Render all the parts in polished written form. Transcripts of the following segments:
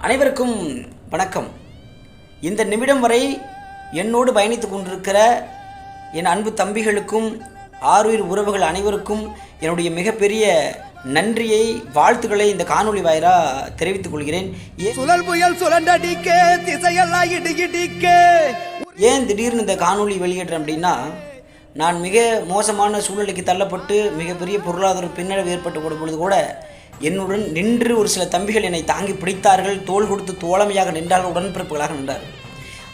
அனைவருக்கும் வணக்கம். இந்த நிமிடம் வரை என்னோடு பயணித்து கொண்டிருக்கிற என் அன்பு தம்பிகளுக்கும் ஆருயிர் உறவுகள் அனைவருக்கும் என்னுடைய மிகப்பெரிய நன்றியை, வாழ்த்துக்களை இந்த காணொளி வாயிலாக தெரிவித்துக் கொள்கிறேன். ஏன் திடீர்னு இந்த காணொளி வெளியிடுறேன் அப்படின்னா, நான் மிக மோசமான சூழ்நிலைக்கு தள்ளப்பட்டு மிகப்பெரிய பொருளாதார பின்னடைவு ஏற்பட்டு பொழுது கூட என்னுடன் நின்று ஒரு சில தம்பிகள் என்னை தாங்கி பிடித்தார்கள். தோள் கொடுத்து தோழமையாக நின்றார்கள், உடன்பிறப்புகளாக நின்றார்கள்.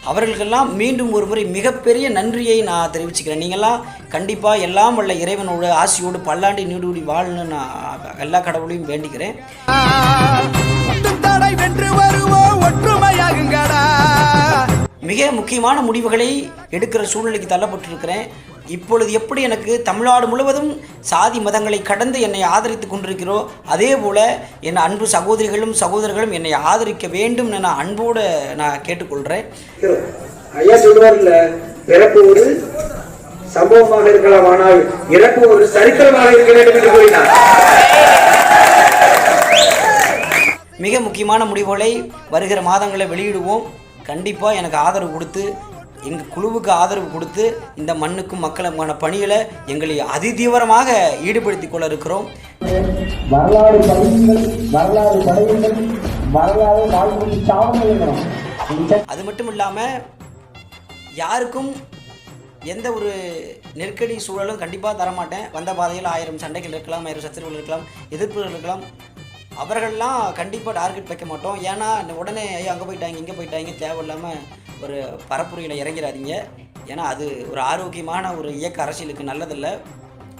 அவர்களுக்கெல்லாம் மீண்டும் ஒரு முறை மிகப்பெரிய நன்றியை நான் தெரிவிச்சுக்கிறேன். நீங்கள்லாம் கண்டிப்பாக எல்லாம் வல்ல இறைவனோட ஆசியோடு பல்லாண்டி நீடுடி வாழணும்னு நான் எல்லா கடவுளையும் வேண்டிக்கிறேன். மிக முக்கியமான முடிவுகளை எடுக்கிற சூழ்நிலைக்கு தள்ளப்பட்டிருக்கிறேன். இப்பொழுது எப்படி எனக்கு தமிழ்நாடு முழுவதும் சாதி மதங்களை கடந்து என்னை ஆதரித்துக் கொண்டிருக்கிறோ, அதே போல் என் அன்பு சகோதரிகளும் சகோதரர்களும் என்னை ஆதரிக்க வேண்டும் என நான் அன்போடு நான் கேட்டுக்கொள்கிறேன். ஐயா சொல்வார்ல, பிறப்பு ஒரு சம்பவமாக இருக்கலாம், ஆனால் இறப்பு ஒரு சரித்திரமாக இருக்க வேண்டும் என்று கூறினார். மிக முக்கியமான முடிவுகளை வருகிற மாதங்களை வெளியிடுவோம். கண்டிப்பாக எனக்கு ஆதரவு கொடுத்து, எங்கள் குழுவுக்கு ஆதரவு கொடுத்து, இந்த மண்ணுக்கும் மக்களுக்கான பணிகளை எங்களை அதிதீவிரமாக ஈடுபடுத்திக் கொள்ள இருக்கிறோம். வரலாறு படையுங்கள், வரலாறு படையுங்கள், வரலாறு வாழ்க்கை சாதனைகள். அது மட்டும் இல்லாமல் யாருக்கும் எந்த ஒரு நெருக்கடி சூழலும் கண்டிப்பாக தரமாட்டேன். வந்த பாதையில் 1000 சண்டைகள் இருக்கலாம், 1000 சச்சரவுகள் இருக்கலாம், எதிர்ப்புகள் இருக்கலாம். அவர்கள்லாம் கண்டிப்பாக டார்கெட் வைக்க மாட்டோம். ஏன்னா உடனே அங்கே போயிட்டாங்க இங்கே போயிட்டாங்க தேவையில்லாமல் ஒரு பரப்புரையில் இறங்கிறாதீங்க. ஏன்னா அது ஒரு ஆரோக்கியமான ஒரு இயக்க அரசியலுக்கு நல்லதில்லை.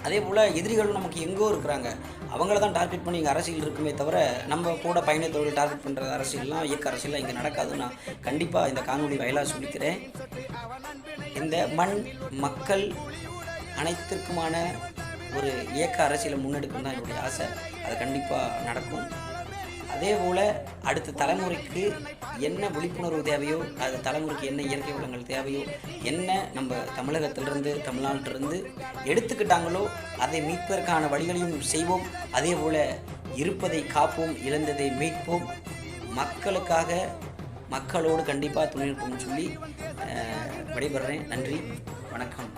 அதே போல் எதிரிகளும் நமக்கு எங்கோ இருக்கிறாங்க, அவங்கள தான் டார்கெட் பண்ணி இங்கே அரசியல் இருக்குமே தவிர நம்ம கூட பயணத்தோடு டார்கெட் பண்ணுற அரசியல்லாம், இயக்க அரசியல்லாம் இங்கே நடக்காதுன்னு நான் கண்டிப்பாக இந்த காணொலி வாயிலாக சொல்லிக்கிறேன். இந்த மண் மக்கள் அனைத்திற்குமான ஒரு இயக்க அரசியலை முன்னெடுக்கணும் தான் என்னுடைய ஆசை. அது கண்டிப்பாக நடக்கும். அதே போல் அடுத்த தலைமுறைக்கு என்ன விழிப்புணர்வு தேவையோ, அது தலைமுறைக்கு என்ன இயற்கை வளங்கள் தேவையோ, என்ன நம்ம தமிழகத்திலிருந்து தமிழ்நாட்டிலிருந்து எடுத்துக்கிட்டாங்களோ அதை மீட்பதற்கான வழிகளையும் செய்வோம். அதே போல் இருப்பதை காப்போம், இழந்ததை மீட்போம். மக்களுக்காக மக்களோடு கண்டிப்பாக துணை நிற்போம்னு சொல்லி விடைபெறுறேன். நன்றி, வணக்கம்.